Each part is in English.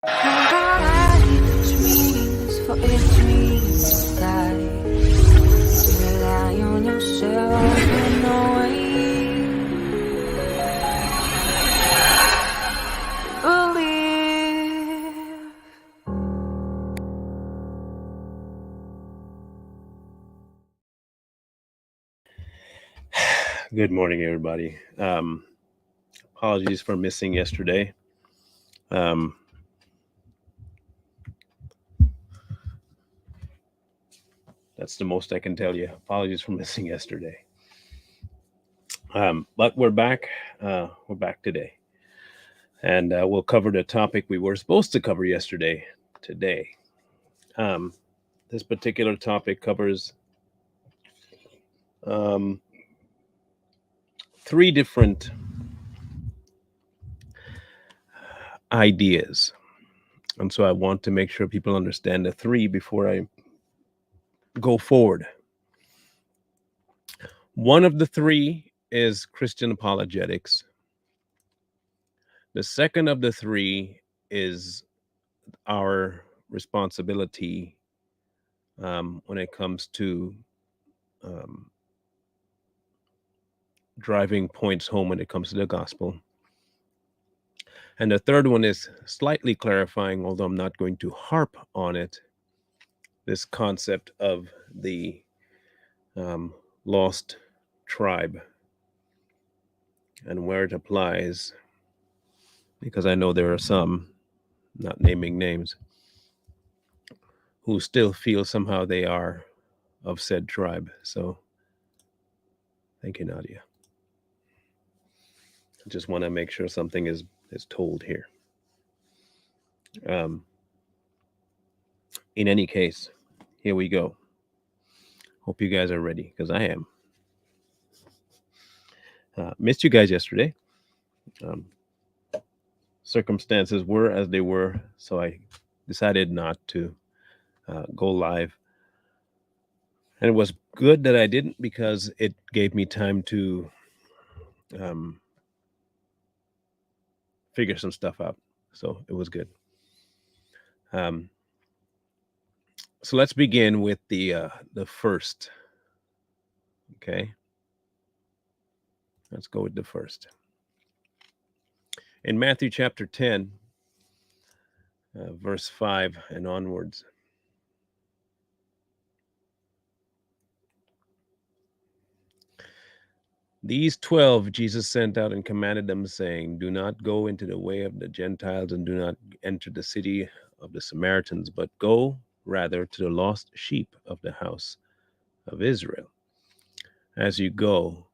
Which means for each means die. Rely on yourself and no way. Believe. Good morning, everybody. Apologies for missing yesterday. That's the most I can tell you. Apologies for missing yesterday. But we're back. We're back today, and we'll cover the topic we were supposed to cover yesterday. Today, this particular topic covers three different ideas, and so I want to make sure people understand the three before I go forward. One of the three is Christian apologetics. The second of the three is our responsibility when it comes to um, driving points home when it comes to the gospel. And the third one is slightly clarifying, although I'm not going to harp on it, this concept of the lost tribe and where it applies, because I know there are some, not naming names, who still feel somehow they are of said tribe. So thank you, Nadia. I just want to make sure something is told here. In any case, here we go. Hope you guys are ready, because I am. Missed you guys yesterday. Circumstances were as they were, so I decided not to go live. And it was good that I didn't, because it gave me time to figure some stuff out. So it was good. So let's begin with the first. Okay. Let's go with the first. In Matthew chapter 10, verse 5 and onwards. These 12 Jesus sent out and commanded them, saying, do not go into the way of the Gentiles, and do not enter the city of the Samaritans, but go rather to the lost sheep of the house of Israel. As you go,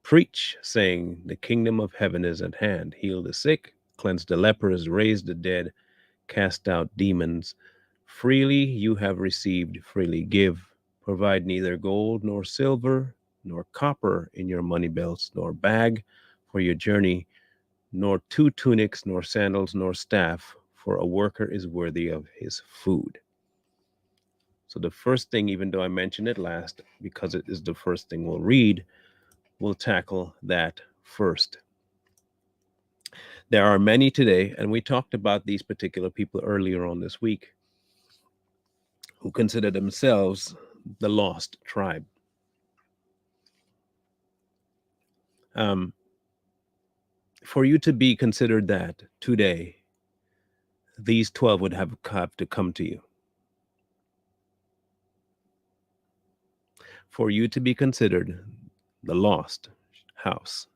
preach, saying, the kingdom of heaven is at hand. Heal the sick, cleanse the lepers, raise the dead, cast out demons. Freely you have received, freely give. Provide neither gold nor silver nor copper in your money belts, nor bag for your journey, nor two tunics, nor sandals, nor staff, for a worker is worthy of his food. So the first thing, even though I mentioned it last, because it is the first thing we'll read, we'll tackle that first. There are many today, and we talked about these particular people earlier on this week, who consider themselves the lost tribe. For you to be considered that today, these 12 would have to come to you. For you to be considered the lost house,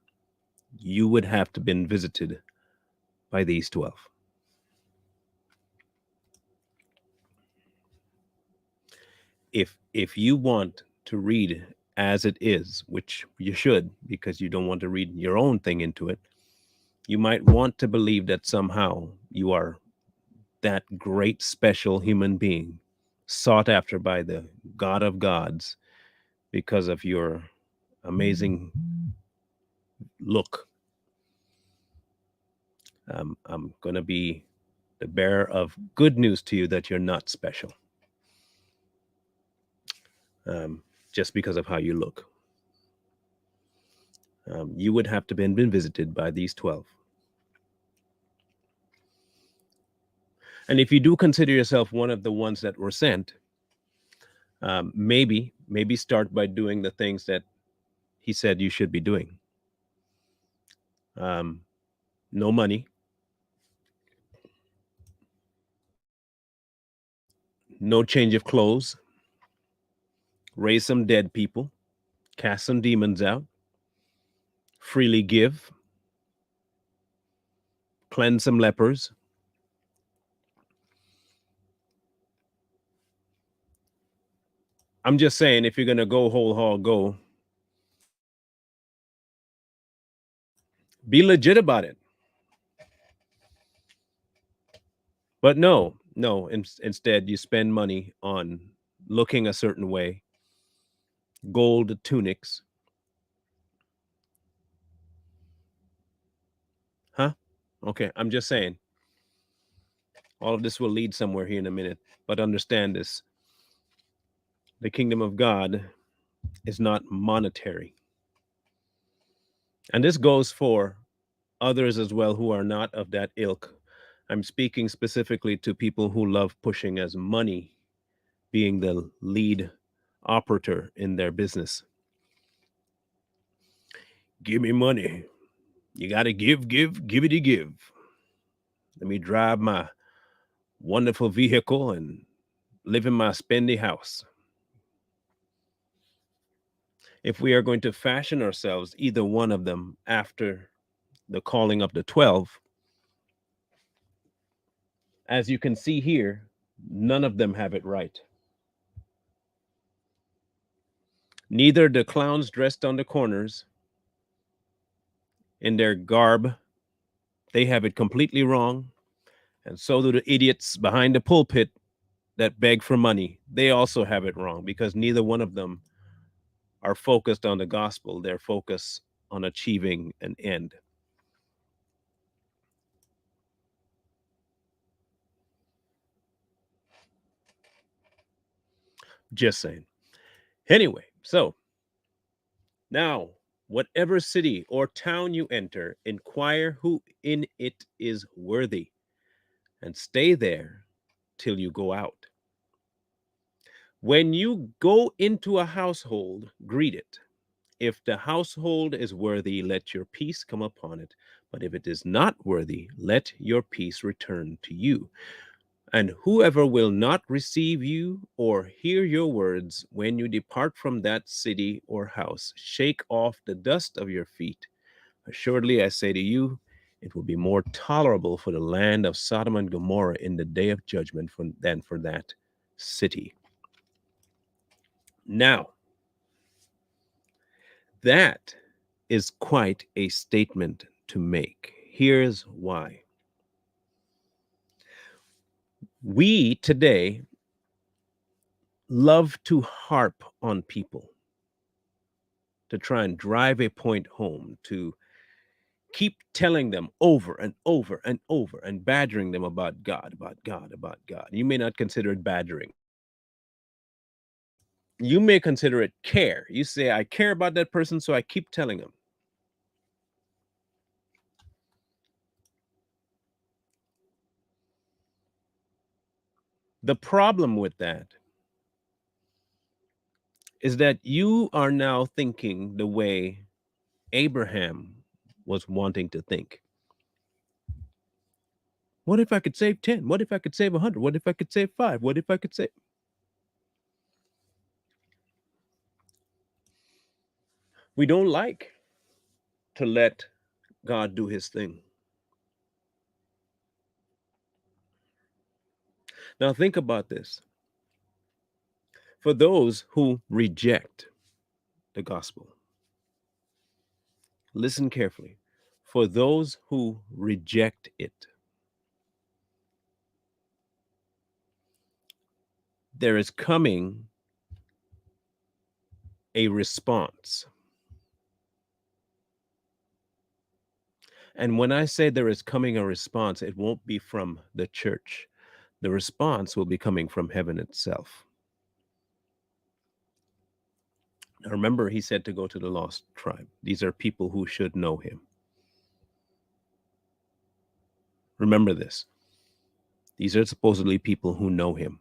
you would have to been visited by these 12. If you want to read as it is, which you should, because you don't want to read your own thing into it, you might want to believe that somehow you are that great special human being sought after by the God of gods because of your amazing look. I'm going to be the bearer of good news to you that you're not special, just because of how you look. You would have to been visited by these 12. And if you do consider yourself one of the ones that were sent, maybe start by doing the things that he said you should be doing. No money, no change of clothes, raise some dead people, cast some demons out, freely give, cleanse some lepers. I'm just saying, if you're going to go whole hog, go. Be legit about it. But no, instead you spend money on looking a certain way, gold tunics. Huh? Okay, I'm just saying. All of this will lead somewhere here in a minute, but understand this. The kingdom of God is not monetary. And this goes for others as well who are not of that ilk. I'm speaking specifically to people who love pushing as money being the lead operator in their business. Give me money. You got to give, giveity give. Let me drive my wonderful vehicle and live in my spendy house. If we are going to fashion ourselves, either one of them, after the calling of the 12, as you can see here, none of them have it right. Neither the clowns dressed on the corners in their garb, they have it completely wrong. And so do the idiots behind the pulpit that beg for money. They also have it wrong, because neither one of them are focused on the gospel. They're focused on achieving an end. Just saying. Anyway, so now, whatever city or town you enter, inquire who in it is worthy, and stay there till you go out. When you go into a household, greet it. If the household is worthy, let your peace come upon it. But if it is not worthy, let your peace return to you. And whoever will not receive you or hear your words when you depart from that city or house, shake off the dust of your feet. Assuredly, I say to you, it will be more tolerable for the land of Sodom and Gomorrah in the day of judgment than for that city. Now, that is quite a statement to make. Here's why. We today love to harp on people, to try and drive a point home, to keep telling them over and over and over and badgering them about God, about God, about God. You may not consider it badgering. You may consider it care. You say, I care about that person, so I keep telling them. The problem with that is that you are now thinking the way Abraham was wanting to think. What if I could save 10? What if I could save 100? What if I could save 5? What if I could save? We don't like to let God do his thing. Now think about this. For those who reject the gospel, listen carefully. For those who reject it, there is coming a response. And when I say there is coming a response, it won't be from the church. The response will be coming from heaven itself. Now remember, he said to go to the lost tribe. These are people who should know him. Remember this. These are supposedly people who know him.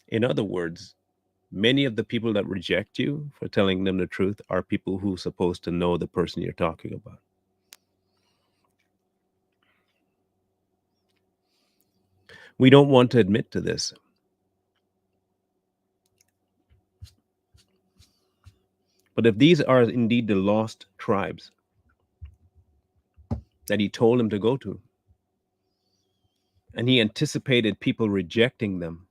In other words, many of the people that reject you for telling them the truth are people who are supposed to know the person you're talking about. We don't want to admit to this. But if these are indeed the lost tribes that he told him to go to, and he anticipated people rejecting them,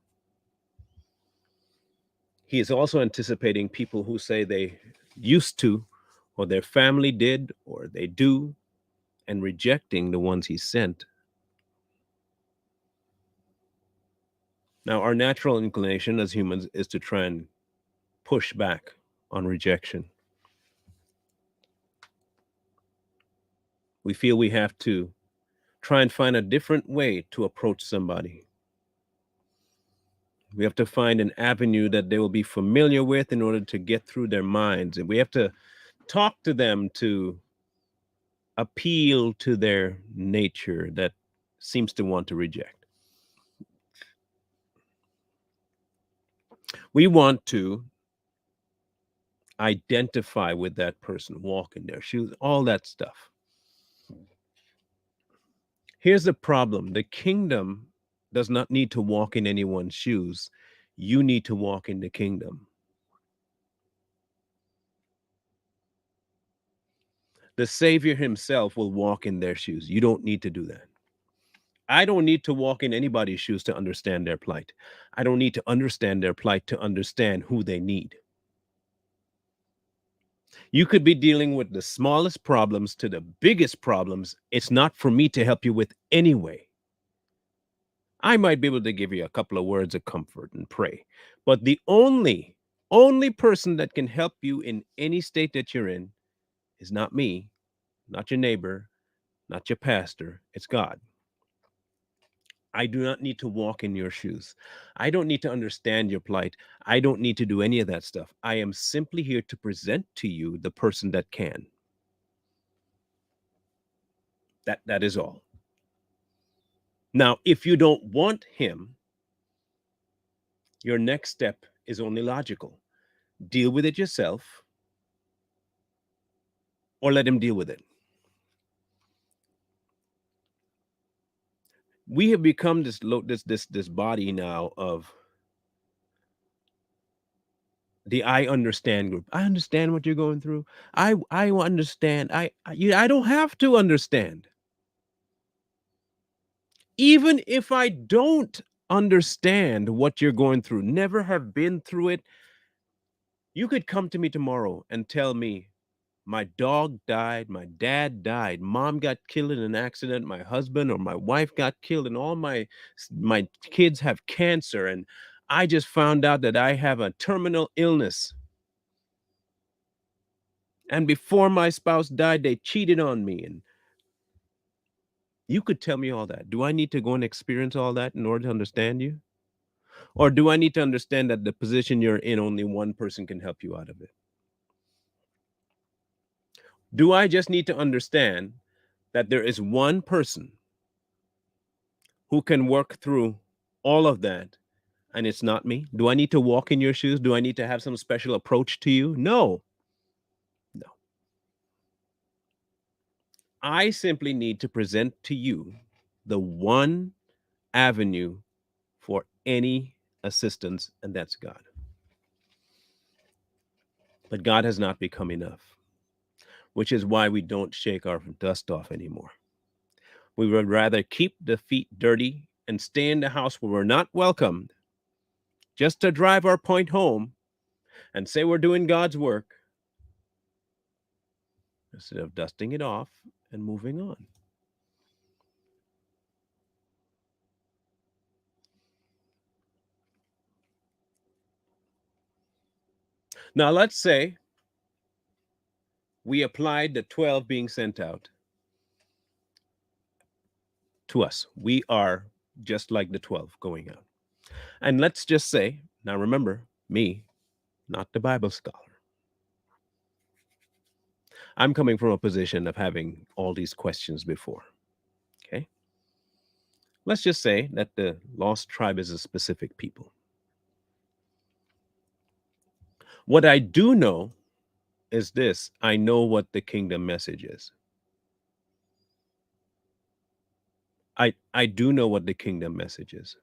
he is also anticipating people who say they used to, or their family did, or they do, and rejecting the ones he sent. Now, our natural inclination as humans is to try and push back on rejection. We feel we have to try and find a different way to approach somebody. We have to find an avenue that they will be familiar with in order to get through their minds. And we have to talk to them to appeal to their nature that seems to want to reject. We want to identify with that person, walk in their shoes, all that stuff. Here's the problem: the kingdom does not need to walk in anyone's shoes. You need to walk in the kingdom. The Savior himself will walk in their shoes. You don't need to do that. I don't need to walk in anybody's shoes to understand their plight. I don't need to understand their plight to understand who they need. You could be dealing with the smallest problems to the biggest problems. It's not for me to help you with anyway. I might be able to give you a couple of words of comfort and pray, but the only person that can help you in any state that you're in is not me, not your neighbor, not your pastor. It's God. I do not need to walk in your shoes. I don't need to understand your plight. I don't need to do any of that stuff. I am simply here to present to you the person that can. That is all. Now, if you don't want him, your next step is only logical. Deal with it yourself or let him deal with it. We have become this body now of the I understand group. I understand what you're going through. I understand. I don't have to understand. Even if I don't understand what you're going through, never have been through it, you could come to me tomorrow and tell me my dog died, my dad died, mom got killed in an accident, my husband or my wife got killed, and all my kids have cancer, and I just found out that I have a terminal illness. And before my spouse died, they cheated on me. And you could tell me all that. Do I need to go and experience all that in order to understand you? Or do I need to understand that the position you're in, only one person can help you out of it? Do I just need to understand that there is one person who can work through all of that and it's not me? Do I need to walk in your shoes? Do I need to have some special approach to you? No. No. I simply need to present to you the one avenue for any assistance, and that's God. But God has not become enough, which is why we don't shake our dust off anymore. We would rather keep the feet dirty and stay in the house where we're not welcomed just to drive our point home and say we're doing God's work instead of dusting it off and moving on. Now, let's say we applied the 12 being sent out to us. We are just like the 12 going out. And let's just say, now remember, me, not the Bible scholar. I'm coming from a position of having all these questions before. Okay. Let's just say that the lost tribe is a specific people. What I do know is this: I know what the kingdom message is. I do know what the kingdom message is.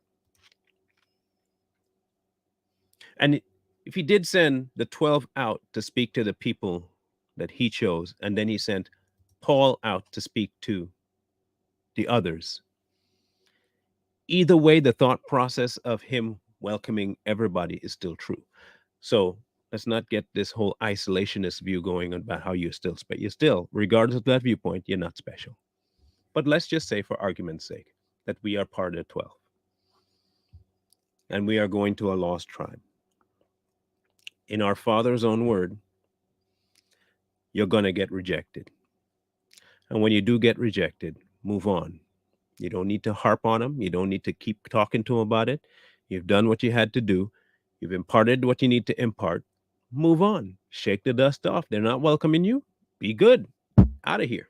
And if he did send the 12 out to speak to the people that he chose, and then he sent Paul out to speak to the others, either way, the thought process of him welcoming everybody is still true. So let's not get this whole isolationist view going about how you're still special. You're still, regardless of that viewpoint, you're not special. But let's just say, for argument's sake, that we are part of the 12 and we are going to a lost tribe. In our Father's own word, you're going to get rejected. And when you do get rejected, move on. You don't need to harp on them. You don't need to keep talking to them about it. You've done what you had to do. You've imparted what you need to impart. Move on. Shake the dust off. They're not welcoming you. Be good. Out of here.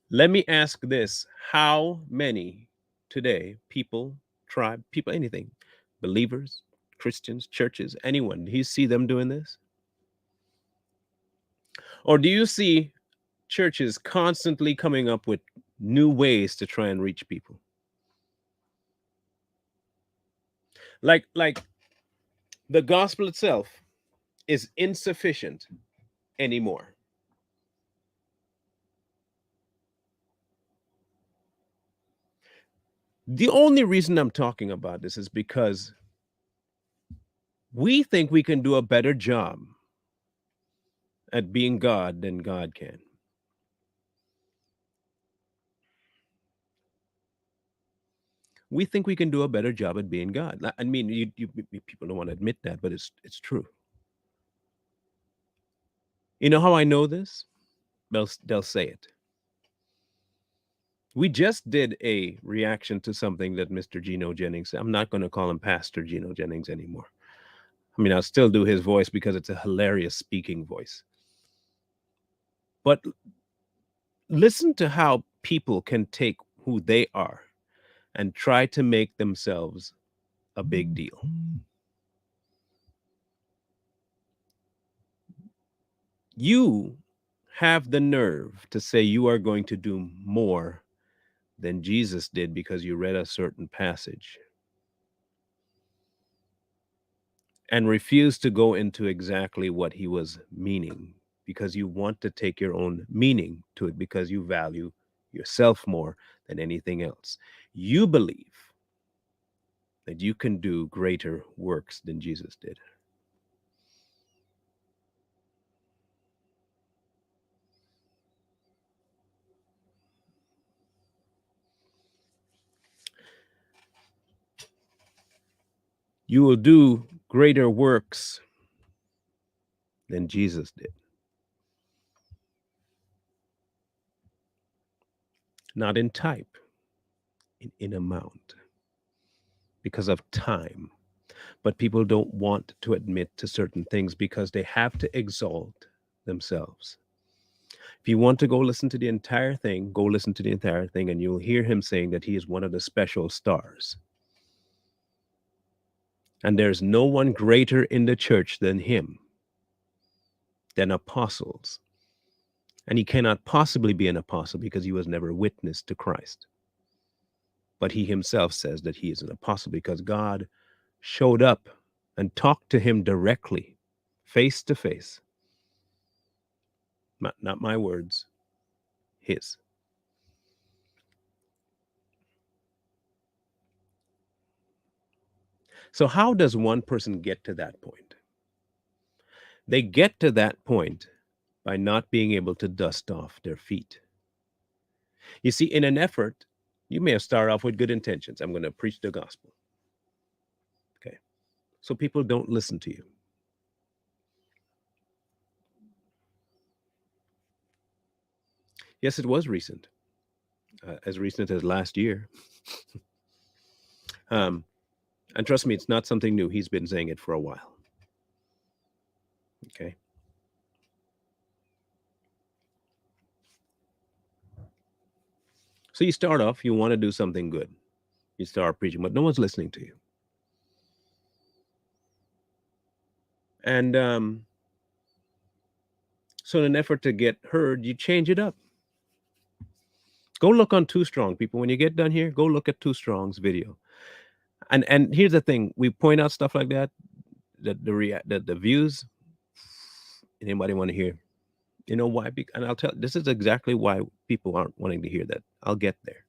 Let me ask this: how many today, people, tribe, people, anything, believers, Christians, churches, anyone, do you see them doing this? Or do you see churches constantly coming up with new ways to try and reach people? Like the gospel itself is insufficient anymore. The only reason I'm talking about this is because we think we can do a better job at being God than God can. We think we can do a better job at being God. I mean, people don't want to admit that, but it's true. You know how I know this? They'll say it. We just did a reaction to something that Mr. Geno Jennings. I'm not going to call him Pastor Geno Jennings anymore. I mean, I'll still do his voice because it's a hilarious speaking voice. But listen to how people can take who they are and try to make themselves a big deal. You have the nerve to say you are going to do more than Jesus did because you read a certain passage and refuse to go into exactly what he was meaning because you want to take your own meaning to it because you value yourself more than anything else. You believe that you can do greater works than Jesus did. You will do greater works than Jesus did. Not in type, in amount, because of time. But people don't want to admit to certain things because they have to exalt themselves. If you want to go listen to the entire thing, go listen to the entire thing, and you'll hear him saying that he is one of the special stars. And there's no one greater in the church than him, than apostles. And he cannot possibly be an apostle because he was never witness to Christ. But he himself says that he is an apostle because God showed up and talked to him directly, face to face. Not my words, his. So, how does one person get to that point? They get to that point by not being able to dust off their feet. You see, in an effort, you may have started off with good intentions. I'm going to preach the gospel. Okay. So people don't listen to you. Yes, it was recent, as recent as last year. And trust me, it's not something new. He's been saying it for a while. Okay. So you start off, you want to do something good. You start preaching, but no one's listening to you. And so in an effort to get heard, you change it up. Go look on Too Strong, people. When you get done here, go look at Too Strong's video. And here's the thing: we point out stuff like that, that the views. Anybody want to hear? You know why? And I'll tell. This is exactly why people aren't wanting to hear that. I'll get there.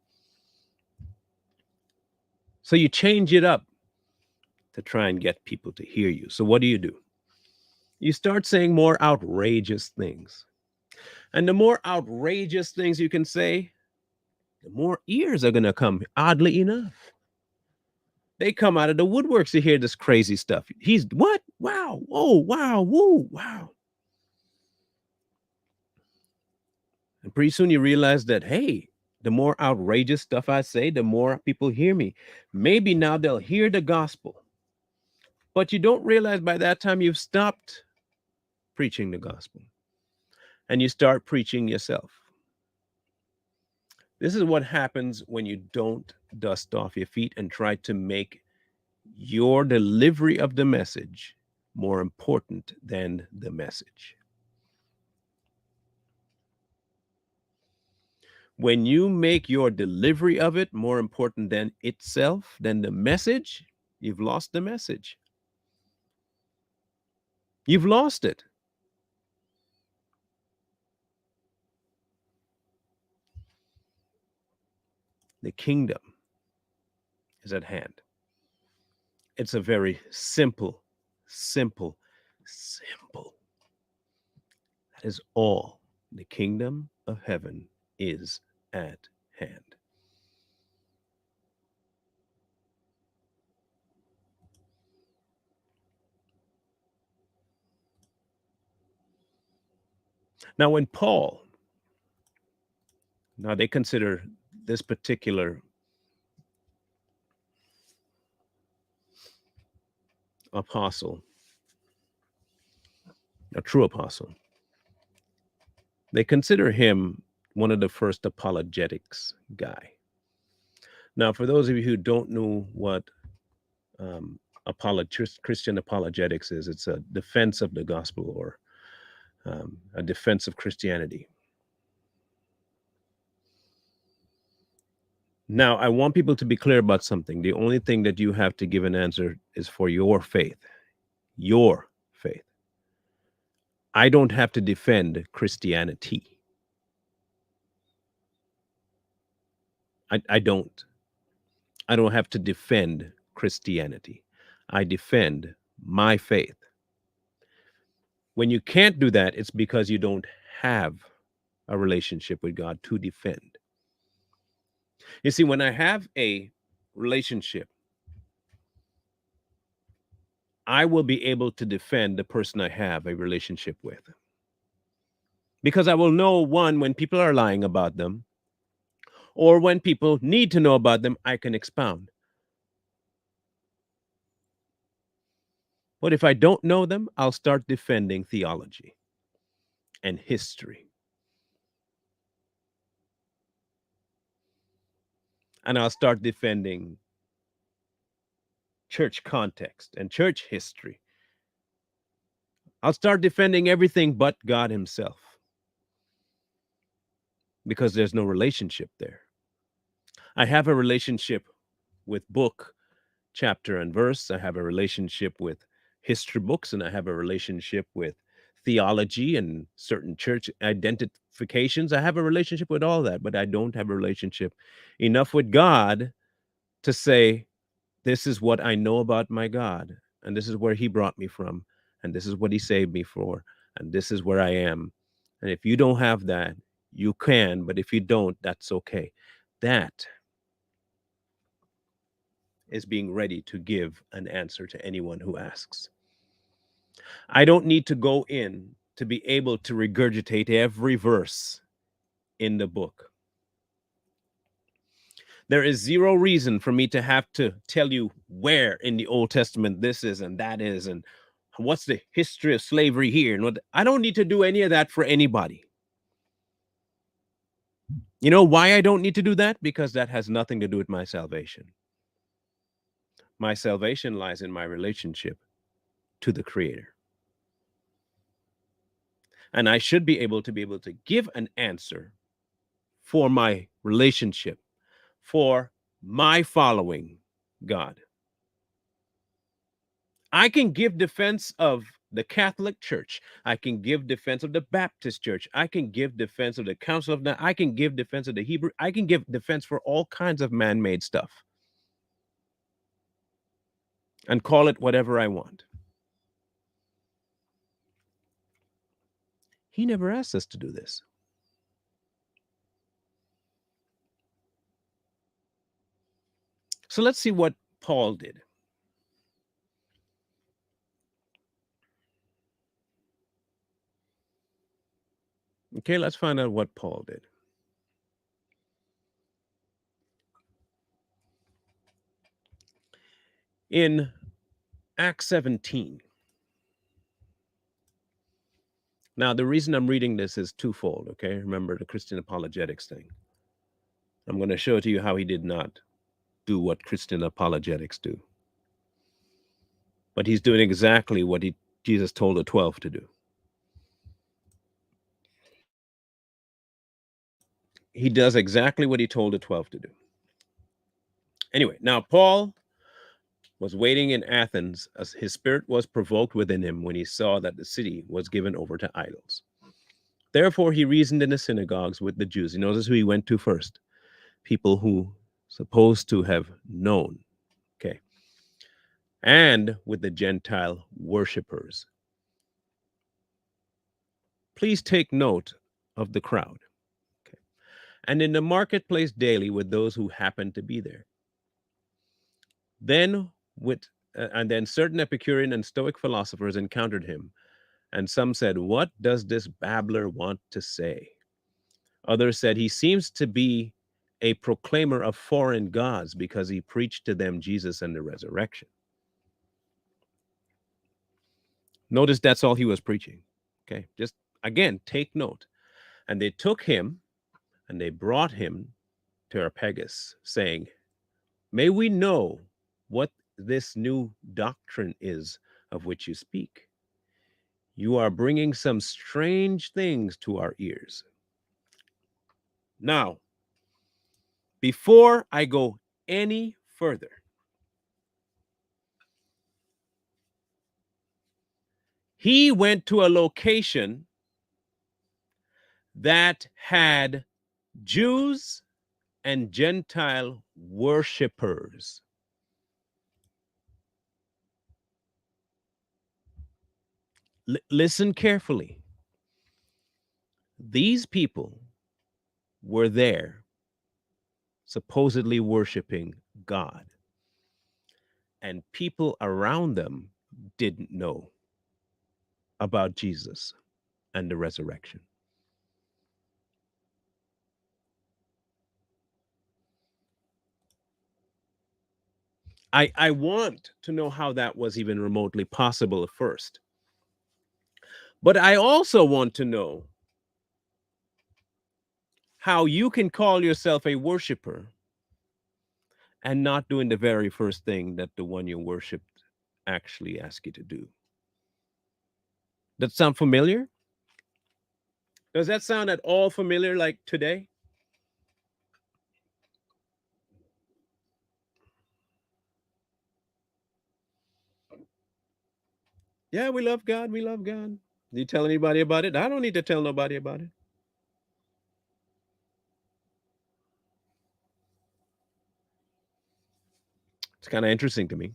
So you change it up to try and get people to hear you. So what do? You start saying more outrageous things. And the more outrageous things you can say, the more ears are going to come, oddly enough. They come out of the woodworks to hear this crazy stuff. He's what? Wow. Whoa. Wow. Woo. Wow. And pretty soon you realize that, hey, the more outrageous stuff I say, the more people hear me. Maybe now they'll hear the gospel. But you don't realize by that time you've stopped preaching the gospel and you start preaching yourself. This is what happens when you don't dust off your feet and try to make your delivery of the message more important than the message. When you make your delivery of it more important than itself, than the message, you've lost the message. You've lost it. The kingdom is at hand. It's a very simple. That is all. The kingdom of heaven is at hand. Now, when Paul, now they consider this particular apostle a true apostle. They consider him one of the first apologetics guy. Now, for those of you who don't know what Christian apologetics is, it's a defense of the gospel or a defense of Christianity. Now, I want people to be clear about something. The only thing that you have to give an answer is for your faith. Your faith. I don't have to defend Christianity. I don't. I don't have to defend Christianity. I defend my faith. When you can't do that, it's because you don't have a relationship with God to defend. You see, when I have a relationship, I will be able to defend the person I have a relationship with. Because I will know, one, when people are lying about them, or when people need to know about them, I can expound. But if I don't know them, I'll start defending theology and history. And I'll start defending church context and church history. I'll start defending everything but God himself. Because there's no relationship there. I have a relationship with book, chapter, and verse. I have a relationship with history books, and I have a relationship with theology and certain church identifications. I have a relationship with all that, but I don't have a relationship enough with God to say, this is what I know about my God, and this is where he brought me from, and this is what he saved me for, and this is where I am. And if you don't have that, you can, but if you don't, that's okay. That is being ready to give an answer to anyone who asks. I don't need to go in to be able to regurgitate every verse in the book. There is zero reason for me to have to tell you where in the Old Testament this is and that is, and what's the history of slavery here. And what, I don't need to do any of that for anybody. You know why I don't need to do that? Because that has nothing to do with my salvation. My salvation lies in my relationship to the Creator. And I should be able to give an answer for my relationship, for my following God. I can give defense of the Catholic Church. I can give defense of the Baptist Church. I can give defense of the Council of I can give defense of the Hebrew. I can give defense for all kinds of man-made stuff and call it whatever I want. He never asked us to do this. So let's see what Paul did. Okay, let's find out what Paul did. In Acts 17. Now, the reason I'm reading this is twofold, okay? Remember the Christian apologetics thing. I'm going to show to you how he did not do what Christian apologetics do. But he's doing exactly what Jesus told the 12 to do. He does exactly what he told the 12 to do. Anyway, now Paul was waiting in Athens as his spirit was provoked within him when he saw that the city was given over to idols. Therefore, he reasoned in the synagogues with the Jews. You notice who he went to first? People who supposed to have known. Okay. And with the Gentile worshippers. Please take note of the crowd. Okay. And in the marketplace daily with those who happened to be there. Then certain Epicurean and Stoic philosophers encountered him, and some said, "What does this babbler want to say?" Others said, "He seems to be a proclaimer of foreign gods because he preached to them Jesus and the resurrection." Notice that's all he was preaching. Okay, just again, take note. And they took him and they brought him to Areopagus, saying, "May we know what this new doctrine is of which you speak? You are bringing some strange things to our ears." Now, before I go any further, he went to a location that had Jews and Gentile worshipers. Listen carefully. These people were there supposedly worshiping God, and people around them didn't know about Jesus and the resurrection. I want to know how that was even remotely possible at first. But I also want to know how you can call yourself a worshiper and not doing the very first thing that the one you worshiped actually asked you to do. That sound familiar? Does that sound at all familiar like today? Yeah, we love God. We love God. Do you tell anybody about it? I don't need to tell nobody about it. It's kind of interesting to me.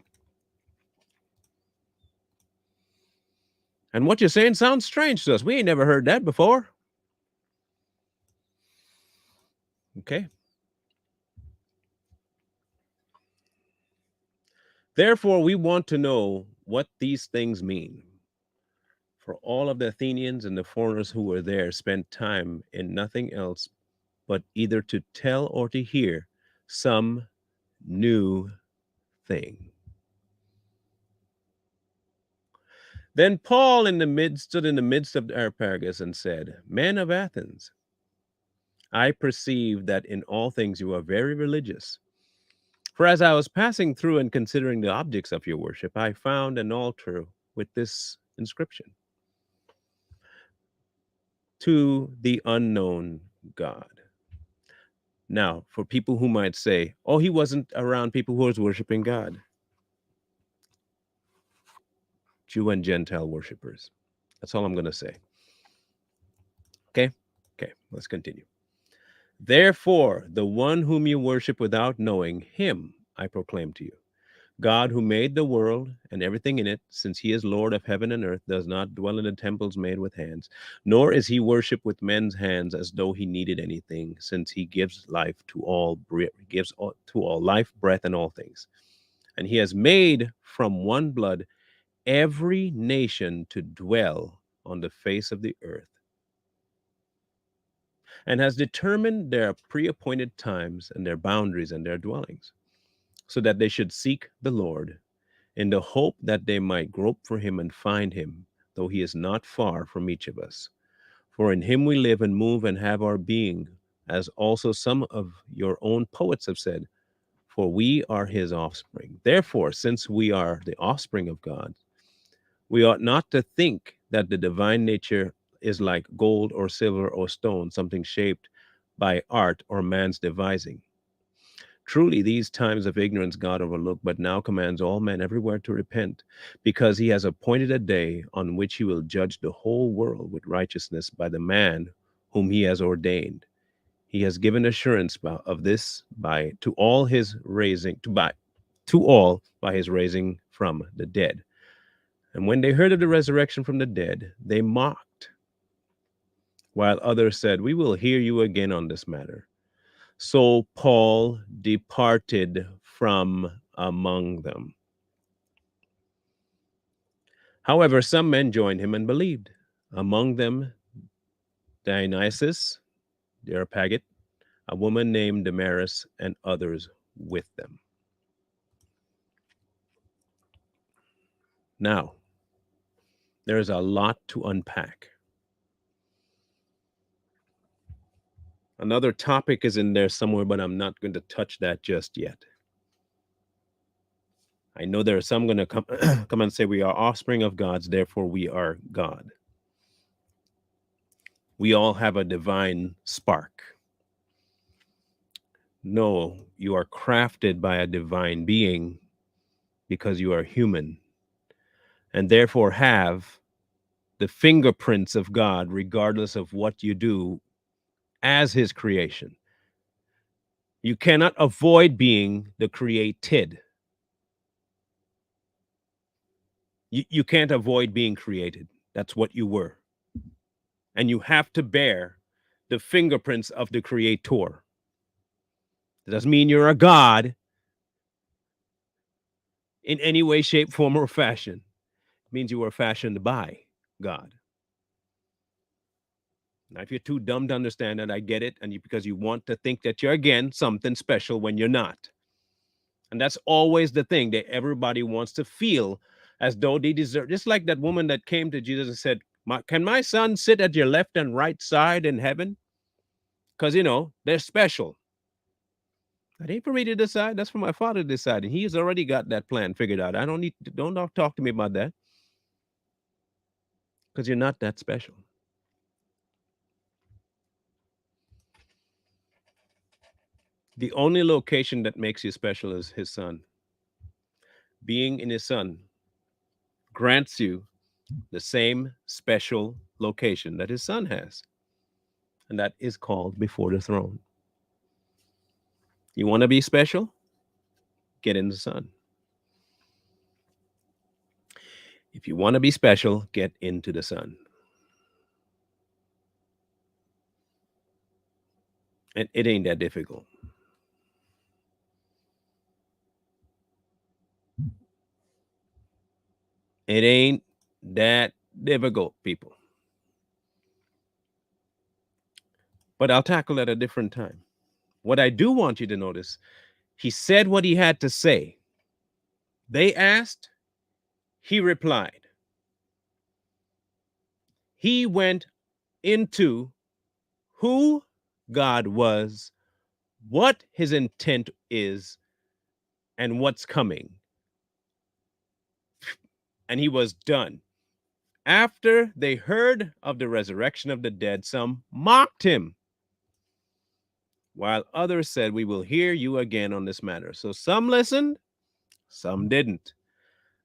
And what you're saying sounds strange to us. We ain't never heard that before. Okay. Therefore, we want to know what these things mean. For all of the Athenians and the foreigners who were there spent time in nothing else but either to tell or to hear some new thing. Then Paul stood in the midst of the Areopagus and said, "Men of Athens, I perceive that in all things you are very religious. For as I was passing through and considering the objects of your worship, I found an altar with this inscription: To the unknown God. Now, for people who might say, oh, he wasn't around people who was worshiping God, Jew and Gentile worshipers. That's all I'm going to say. Okay? Okay, let's continue. Therefore, the one whom you worship without knowing, him I proclaim to you. God, who made the world and everything in it, since he is Lord of heaven and earth, does not dwell in the temples made with hands, nor is he worshipped with men's hands as though he needed anything, since he gives life to all, to all life, breath, and all things. And he has made from one blood every nation to dwell on the face of the earth, and has determined their pre-appointed times and their boundaries and their dwellings, so that they should seek the Lord in the hope that they might grope for him and find him, though he is not far from each of us. For in him we live and move and have our being, as also some of your own poets have said, for we are his offspring. Therefore, since we are the offspring of God, we ought not to think that the divine nature is like gold or silver or stone, something shaped by art or man's devising. Truly, these times of ignorance God overlooked, but now commands all men everywhere to repent, because he has appointed a day on which he will judge the whole world with righteousness by the man whom he has ordained. He has given assurance of this by to all his raising to all by his raising from the dead. And when they heard of the resurrection from the dead, they mocked, while others said, we will hear you again on this matter. So Paul departed from among them. However, some men joined him and believed, among them Dionysius, the Areopagite, a woman named Damaris, and others with them. Now, there is a lot to unpack. Another topic is in there somewhere, but I'm not going to touch that just yet. I know there are some going to come, come and say we are offspring of God's, therefore we are God. We all have a divine spark. No, you are crafted by a divine being because you are human and therefore have the fingerprints of God regardless of what you do as his creation. You cannot avoid being the created. You can't avoid being created. That's what you were. And you have to bear the fingerprints of the creator. It doesn't mean you're a god in any way, shape, form, or fashion. It means you were fashioned by God. Now, if you're too dumb to understand that, I get it. And because you want to think that you're, again, something special when you're not. And that's always the thing that everybody wants to feel as though they deserve. Just like that woman that came to Jesus and said, can my son sit at your left and right side in heaven? Because, they're special. That ain't for me to decide. That's for my father to decide. And he's already got that plan figured out. I don't talk to me about that. Because you're not that special. The only location that makes you special is his son. Being in his son grants you the same special location that his son has. And that is called before the throne. You want to be special? Get in the son. If you want to be special, get into the son. And it ain't that difficult. It ain't that difficult, people. But I'll tackle that a different time. What I do want you to notice, he said what he had to say. They asked, he replied. He went into who? God was, what his intent is, and what's coming. And he was done. After they heard of the resurrection of the dead, some mocked him, while others said, "We will hear you again on this matter." So some listened, some didn't.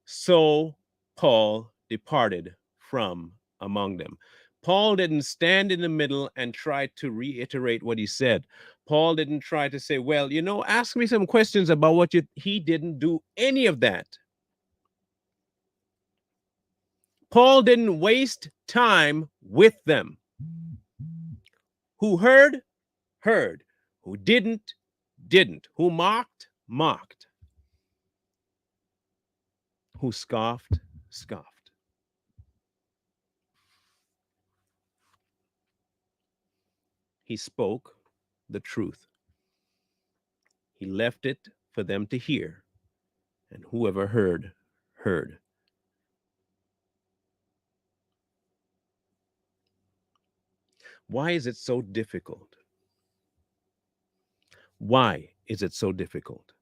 So Paul departed from among them. Paul didn't stand in the middle and try to reiterate what he said. Paul didn't try to say, well, ask me some questions about what he didn't do any of that. Paul didn't waste time with them. Who heard, heard. Who didn't, didn't. Who mocked, mocked. Who scoffed, scoffed. He spoke the truth. He left it for them to hear, and whoever heard, heard. Why is it so difficult? Why is it so difficult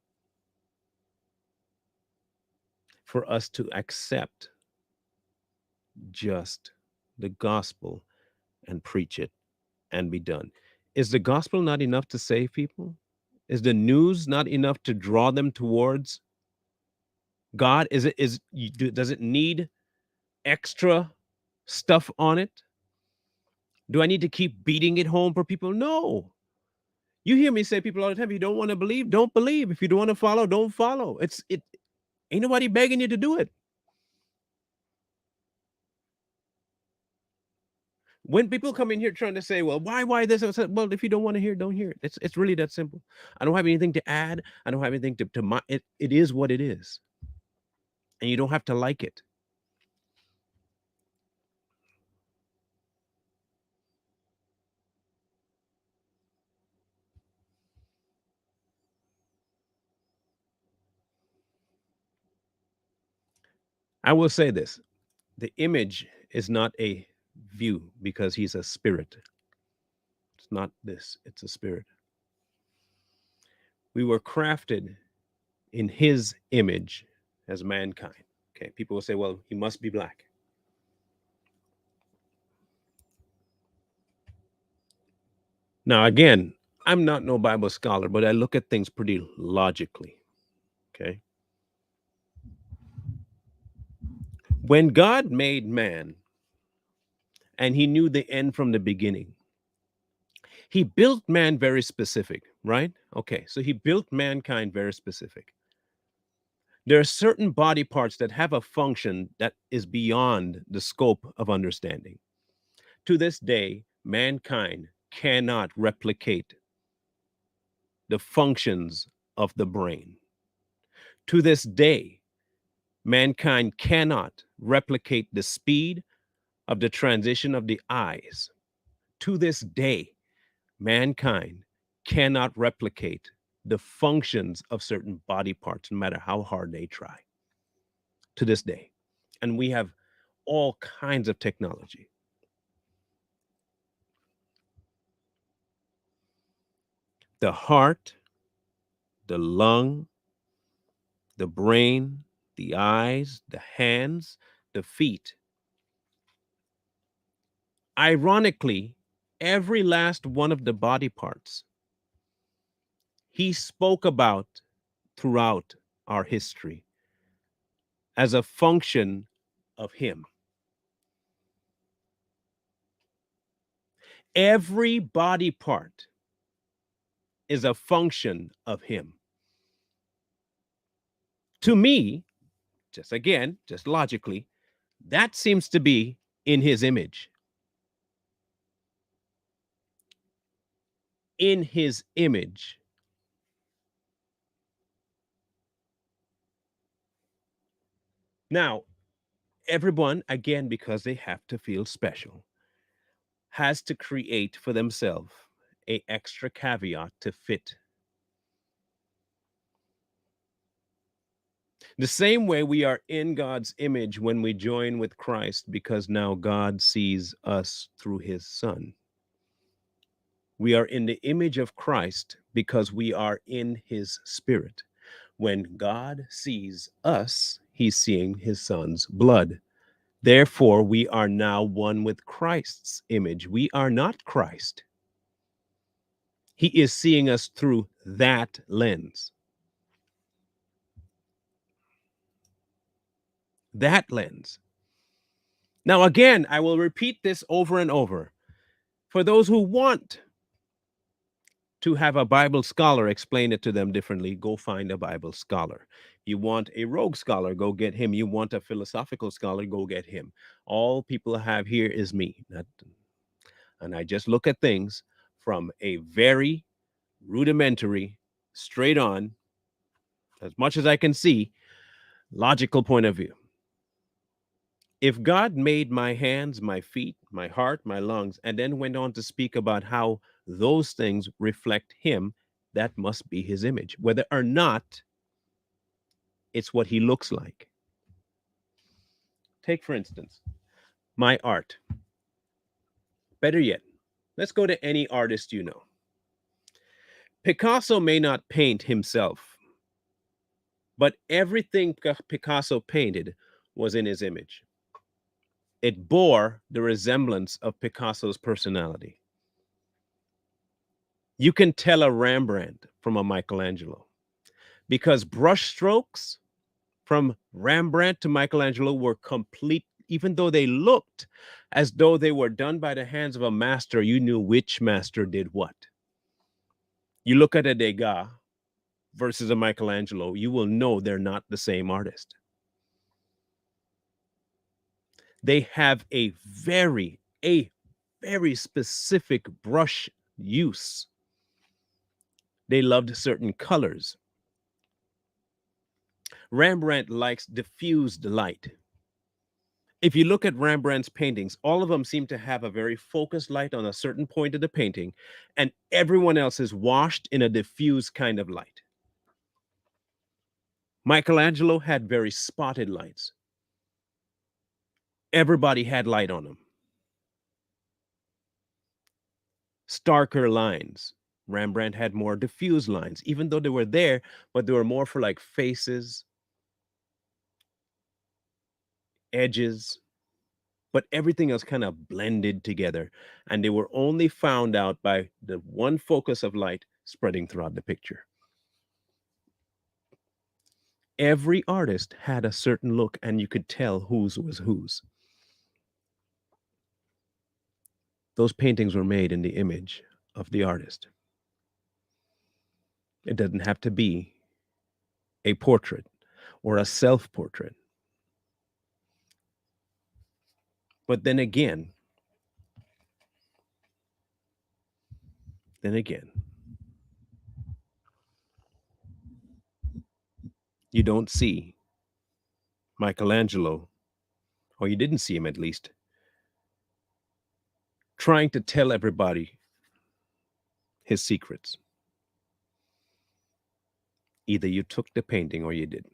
for us to accept just the gospel and preach it and be done? Is the gospel not enough to save people? Is the news not enough to draw them towards God? Does it need extra stuff on it? Do I need to keep beating it home for people? No. You hear me say people all the time, if you don't want to believe, don't believe. If you don't want to follow, don't follow. It ain't nobody begging you to do it. When people come in here trying to say, well, why this? Well, if you don't want to hear it, don't hear it. It's really that simple. I don't have anything to add. I don't have anything to it is what it is. And you don't have to like it. I will say this. The image is not a view because he's a spirit. It's not this, it's a spirit. We were crafted in his image as mankind. Okay, people will say, well, he must be black. Now, again, I'm not no Bible scholar, but I look at things pretty logically. Okay. When God made man and he knew the end from the beginning, he built man very specific, right? Okay, so he built mankind very specific. There are certain body parts that have a function that is beyond the scope of understanding. To this day, mankind cannot replicate the functions of the brain. To this day, mankind cannot replicate the speed of the transition of the eyes. To this day, mankind cannot replicate the functions of certain body parts, no matter how hard they try. To this day. And we have all kinds of technology. The heart, the lung, the brain, the eyes, the hands, the feet. Ironically, every last one of the body parts he spoke about throughout our history as a function of him. Every body part is a function of him. To me, just logically, that seems to be in his image. In his image. Now, everyone, again, because they have to feel special, has to create for themselves a extra caveat to fit. The same way we are in God's image when we join with Christ, because now God sees us through his son. We are in the image of Christ because we are in his spirit. When God sees us, he's seeing his son's blood. Therefore, we are now one with Christ's image. We are not Christ. He is seeing us through that lens. That lens. Now, again, I will repeat this over and over. For those who want to have a Bible scholar explain it to them differently, go find a Bible scholar. You want a rogue scholar, go get him. You want a philosophical scholar, go get him. All people have here is me. And I just look at things from a very rudimentary, straight on, as much as I can see, logical point of view. If God made my hands, my feet, my heart, my lungs, and then went on to speak about how those things reflect him, that must be his image, whether or not it's what he looks like. Take, for instance, my art. Better yet, let's go to any artist you know. Picasso may not paint himself, but everything Picasso painted was in his image. It bore the resemblance of Picasso's personality. You can tell a Rembrandt from a Michelangelo because brush strokes from Rembrandt to Michelangelo were complete, even though they looked as though they were done by the hands of a master, you knew which master did what. You look at a Degas versus a Michelangelo, you will know they're not the same artist. They have a very specific brush use. They loved certain colors. Rembrandt likes diffused light. If you look at Rembrandt's paintings, all of them seem to have a very focused light on a certain point of the painting, and everyone else is washed in a diffused kind of light. Michelangelo had very spotted lights. Everybody had light on them. Starker lines. Rembrandt had more diffused lines, even though they were there, but they were more for like faces, edges, but everything else kind of blended together. And they were only found out by the one focus of light spreading throughout the picture. Every artist had a certain look, and you could tell whose was whose. Those paintings were made in the image of the artist. It doesn't have to be a portrait or a self-portrait. But then again, you don't see Michelangelo, or you didn't see him at least, trying to tell everybody his secrets. Either you took the painting or you didn't.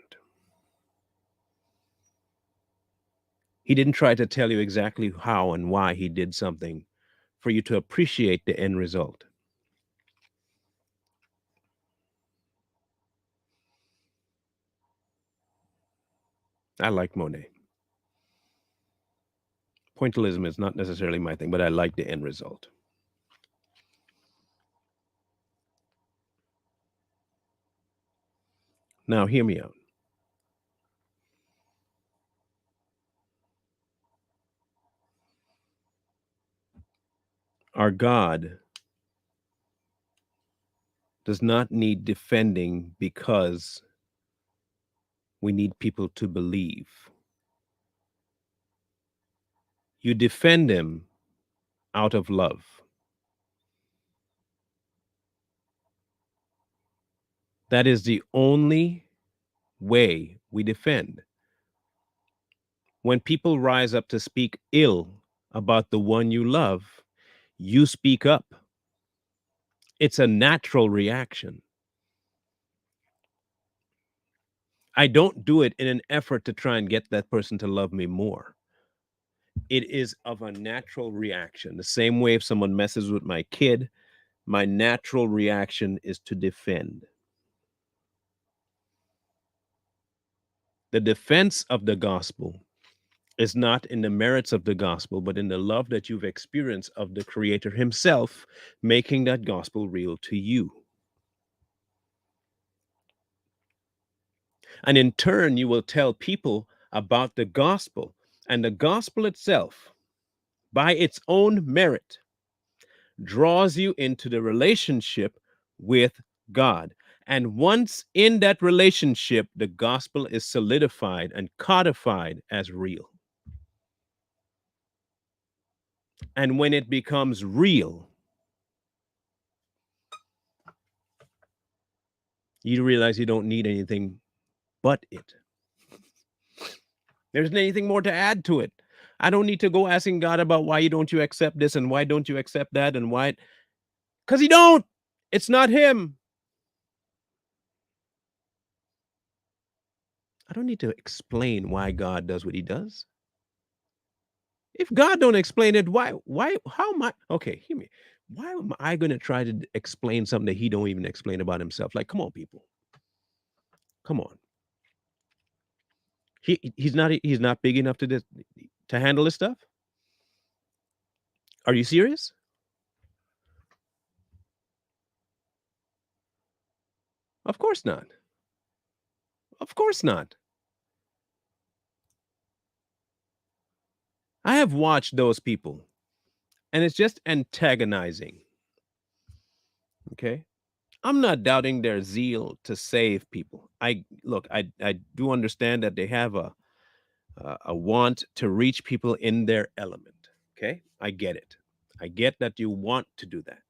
He didn't try to tell you exactly how and why he did something for you to appreciate the end result. I like Monet. Pointillism is not necessarily my thing, but I like the end result. Now, hear me out. Our God does not need defending because we need people to believe. You defend him out of love. That is the only way we defend. When people rise up to speak ill about the one you love, you speak up. It's a natural reaction. I don't do it in an effort to try and get that person to love me more. It is of a natural reaction. The same way if someone messes with my kid, my natural reaction is to defend. The defense of the gospel is not in the merits of the gospel, but in the love that you've experienced of the Creator Himself, making that gospel real to you. And in turn, you will tell people about the gospel, and the gospel itself, by its own merit, draws you into the relationship with God. And once in that relationship, the gospel is solidified and codified as real. And when it becomes real, you realize you don't need anything but it. There isn't anything more to add to it. I don't need to go asking God about why don't you accept this and why don't you accept that and why. Because He don't. It's not Him. I don't need to explain why God does what He does. If God don't explain it, how am I? Okay, hear me. Why am I going to try to explain something that He don't even explain about Himself? Like, come on, people. Come on. He's not big enough to handle this stuff. Are you serious? Of course not. Of course not. I have watched those people, and it's just antagonizing. Okay? I'm not doubting their zeal to save people. I do understand that they have a want to reach people in their element. Okay? I get it. I get that you want to do that.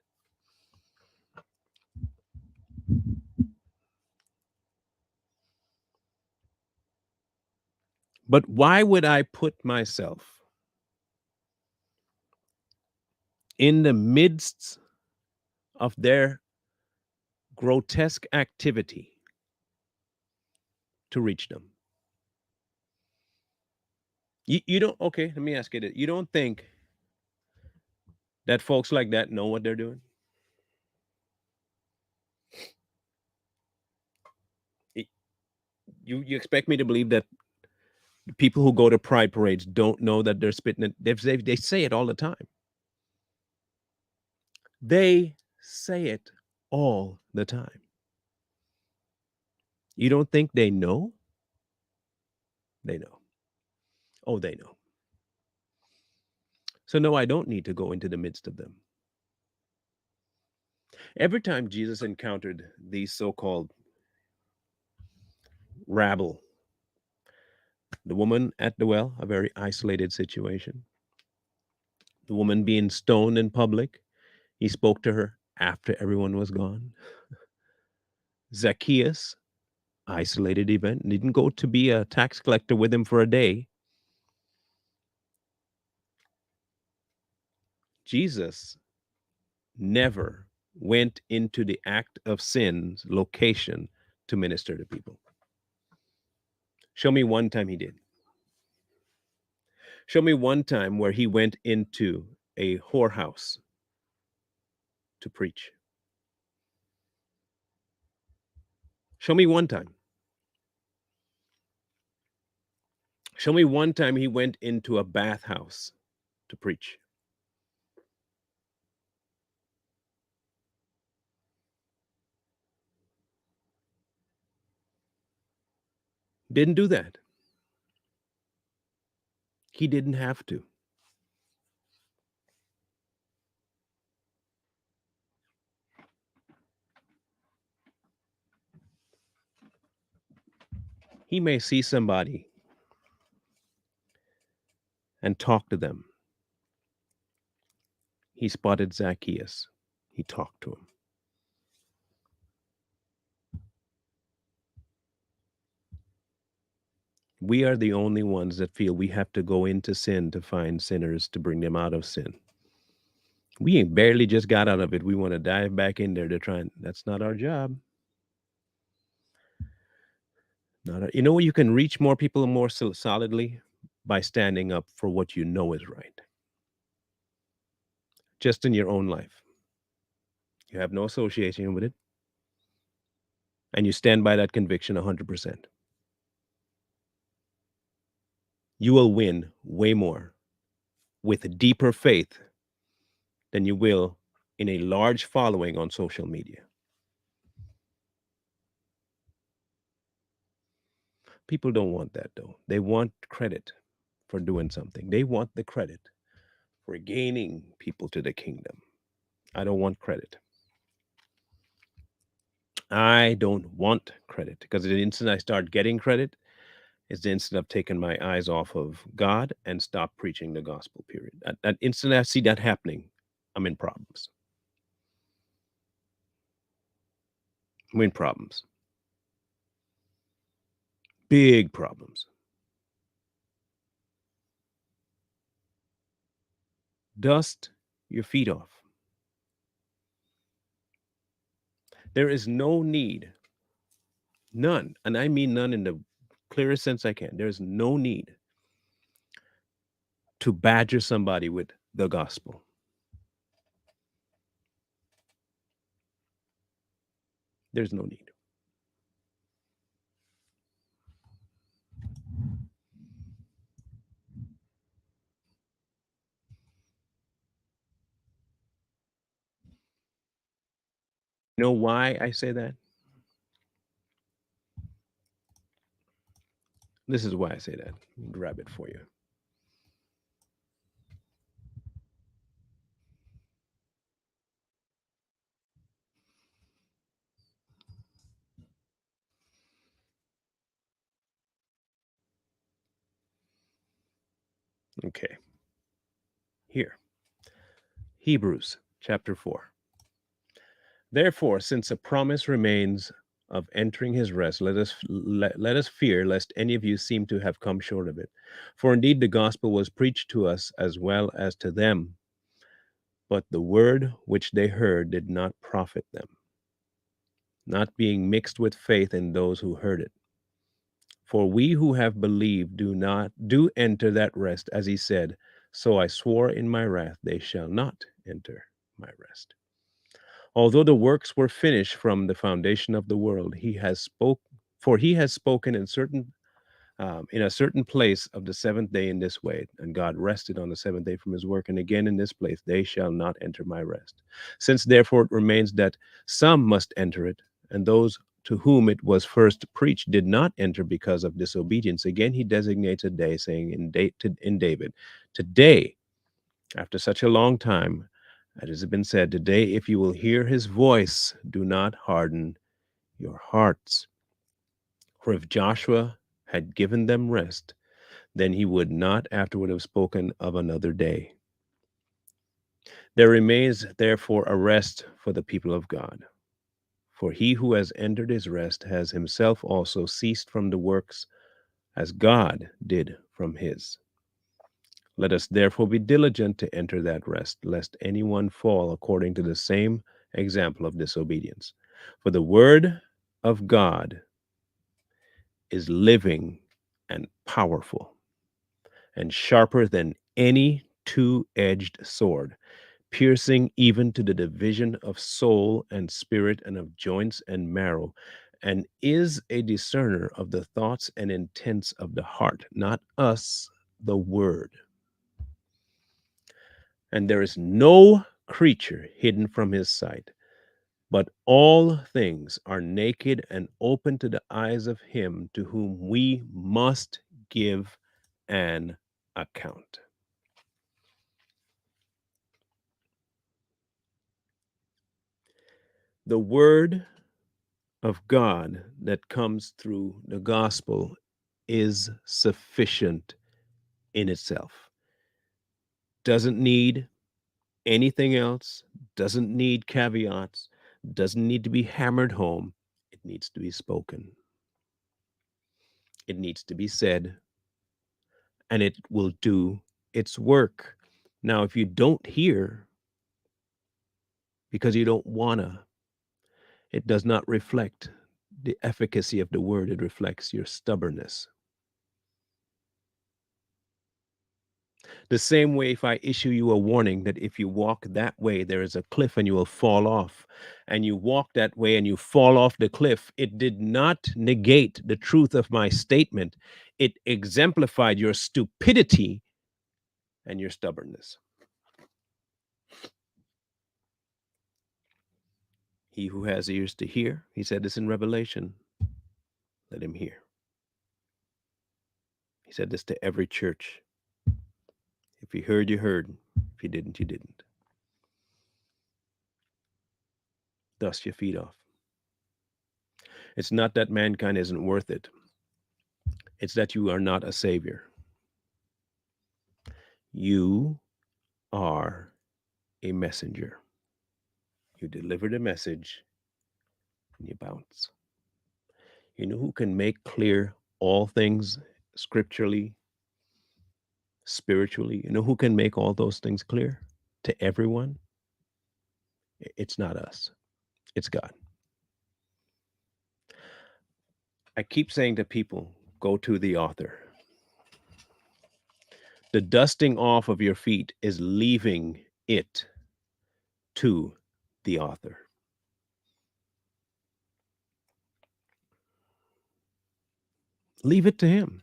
But why would I put myself in the midst of their grotesque activity to reach them? You don't, okay, let me ask you this. You don't think that folks like that know what they're doing? You expect me to believe that people who go to pride parades don't know that they're spitting it? They say it all the time. They say it all the time. You don't think they know? They know. Oh, they know. So, no, I don't need to go into the midst of them. Every time Jesus encountered these so called rabble, the woman at the well, a very isolated situation, the woman being stoned in public, He spoke to her after everyone was gone. Zacchaeus, isolated event, didn't go to be a tax collector with him for a day. Jesus never went into the act of sin's location to minister to people. Show me one time He did. Show me one time where He went into a whorehouse to preach. Show me one time. Show me one time He went into a bathhouse to preach. Didn't do that. He didn't have to. He may see somebody and talk to them. He spotted Zacchaeus. He talked to him. We are the only ones that feel we have to go into sin to find sinners to bring them out of sin. We ain't barely just got out of it. We want to dive back in there to try and that's not our job. You know, you can reach more people more solidly by standing up for what you know is right. Just in your own life. You have no association with it, and you stand by that conviction 100%. You will win way more with a deeper faith than you will in a large following on social media. People don't want that though. They want credit for doing something. They want the credit for gaining people to the kingdom. I don't want credit. I don't want credit because the instant I start getting credit is the instant I've taken my eyes off of God and stop preaching the gospel, period. That instant I see that happening, I'm in problems. I'm in problems. Big problems. Dust your feet off. There is no need, none, and I mean none in the clearest sense I can. There's no need to badger somebody with the gospel. There's no need. You know why I say that? This is why I say that. Grab it for you. Okay. Here. Hebrews chapter 4. Therefore, since a promise remains of entering his rest, let us fear lest any of you seem to have come short of it. For indeed the gospel was preached to us as well as to them, but the word which they heard did not profit them, not being mixed with faith in those who heard it. For we who have believed do enter that rest, as he said, so I swore in my wrath, they shall not enter my rest. Although the works were finished from the foundation of the world, he has spoken in a certain place of the seventh day in this way, and God rested on the seventh day from his work, and again in this place, they shall not enter my rest. Since therefore it remains that some must enter it, and those to whom it was first preached did not enter because of disobedience. Again, he designates a day, saying in David, today, after such a long time, as has been said, today, if you will hear his voice, do not harden your hearts. For if Joshua had given them rest, then he would not afterward have spoken of another day. There remains therefore a rest for the people of God. For he who has entered his rest has himself also ceased from the works as God did from his. Let us therefore be diligent to enter that rest, lest anyone fall according to the same example of disobedience. For the word of God is living and powerful and sharper than any two-edged sword, piercing even to the division of soul and spirit and of joints and marrow, and is a discerner of the thoughts and intents of the heart, not us, the word. And there is no creature hidden from his sight, but all things are naked and open to the eyes of him to whom we must give an account. The word of God that comes through the gospel is sufficient in itself. Doesn't need anything else, doesn't need caveats, doesn't need to be hammered home. It needs to be spoken. It needs to be said, and it will do its work. Now, if you don't hear because you don't wanna, it does not reflect the efficacy of the word, it reflects your stubbornness. The same way, if I issue you a warning that if you walk that way, there is a cliff and you will fall off, and you walk that way and you fall off the cliff, it did not negate the truth of my statement. It exemplified your stupidity and your stubbornness. He who has ears to hear, he said this in Revelation, let him hear. He said this to every church. If you heard, you heard. If you didn't, you didn't. Dust your feet off. It's not that mankind isn't worth it. It's that you are not a savior. You are a messenger. You deliver the message and you bounce. You know who can make clear all things scripturally, spiritually? You know who can make all those things clear to everyone? It's not us, it's God. I keep saying to people, go to the author. The dusting off of your feet is leaving it to the author. Leave it to him.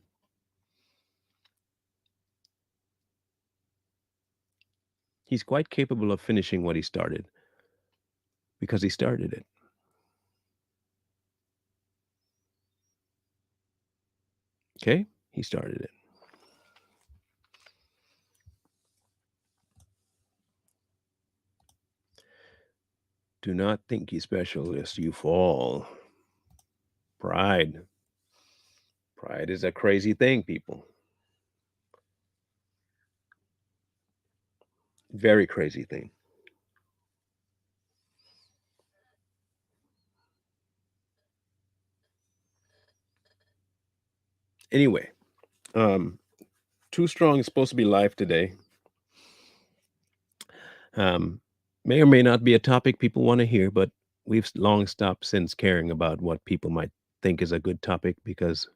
He's quite capable of finishing what he started because he started it. Okay? He started it. Do not think ye special lest you fall. Pride. Pride is a crazy thing, people. Very crazy thing. Anyway, Too Strong is supposed to be live today. May or may not be a topic people want to hear, but we've long stopped since caring about what people might think is a good topic, because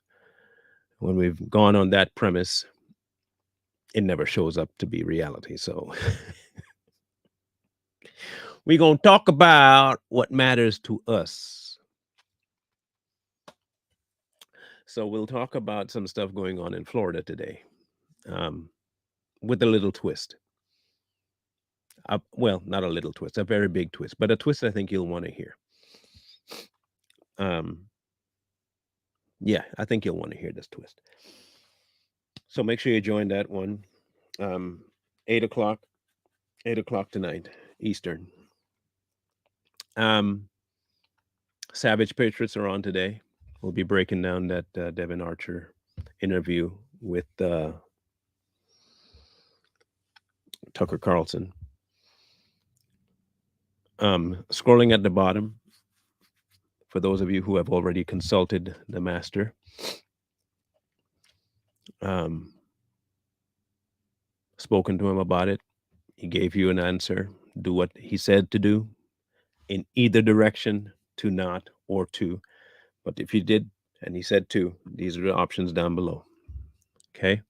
when we've gone on that premise, it never shows up to be reality. So we're going to talk about what matters to us. So we'll talk about some stuff going on in Florida today, with a little twist. Well, not a little twist, a very big twist, but a twist I think you'll want to hear. Yeah, I think you'll want to hear this twist. So make sure you join that one. 8 o'clock tonight, Eastern. Savage Patriots are on today. We'll be breaking down that Devin Archer interview with Tucker Carlson. Scrolling at the bottom, for those of you who have already consulted the master, spoken to him about it, he gave you an answer. Do what he said to do, in either direction, to not or to. But if you did and he said to, these are the options down below. Okay.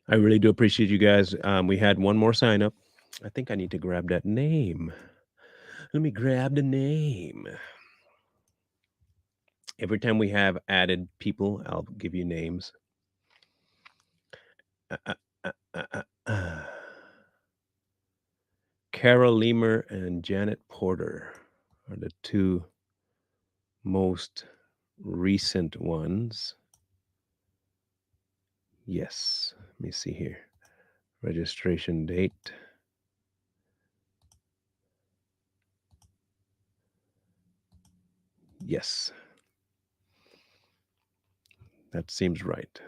I really do appreciate you guys. We had one more sign up. I think I need to grab that name. Let me grab the name. Every time we have added people, I'll give you names. Carol Leamer and Janet Porter are the two most recent ones. Yes, let me see here. Registration date. Yes. That seems right.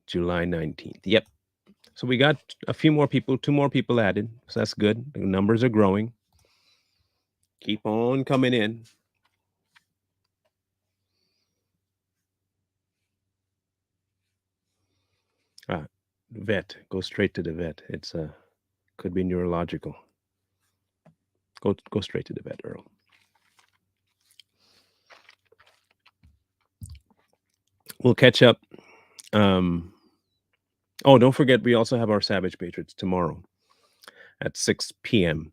July 19th. Yep. So we got a few more people, 2 more people added. So that's good. The numbers are growing. Keep on coming in. Vet. Go straight to the vet. It's could be neurological. Go straight to the vet, Earl. we'll catch up. Oh, don't forget, we also have our Savage Patriots tomorrow at 6 p.m.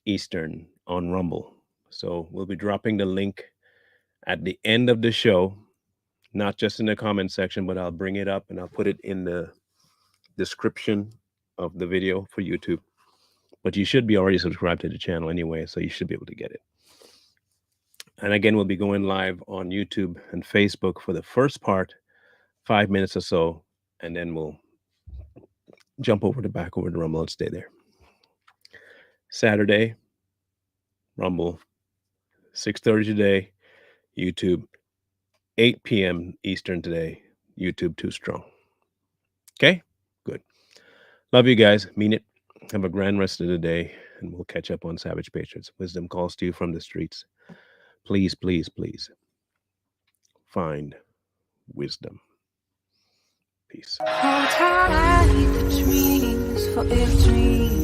Eastern on Rumble. So we'll be dropping the link at the end of the show, not just in the comment section, but I'll bring it up and I'll put it in the description of the video for YouTube. But you should be already subscribed to the channel anyway, so you should be able to get it. And again, we'll be going live on YouTube and Facebook for the first part, 5 minutes or so, and then we'll jump over to Rumble and stay there. Saturday, Rumble, 6:30 today, YouTube, 8 p.m. Eastern today, YouTube Too Strong. Okay? Good. Love you guys. Mean it. Have a grand rest of the day, and we'll catch up on Savage Patriots. Wisdom calls to you from the streets. Please, please, please find wisdom. Peace. Hold tight, the dreams for a dream.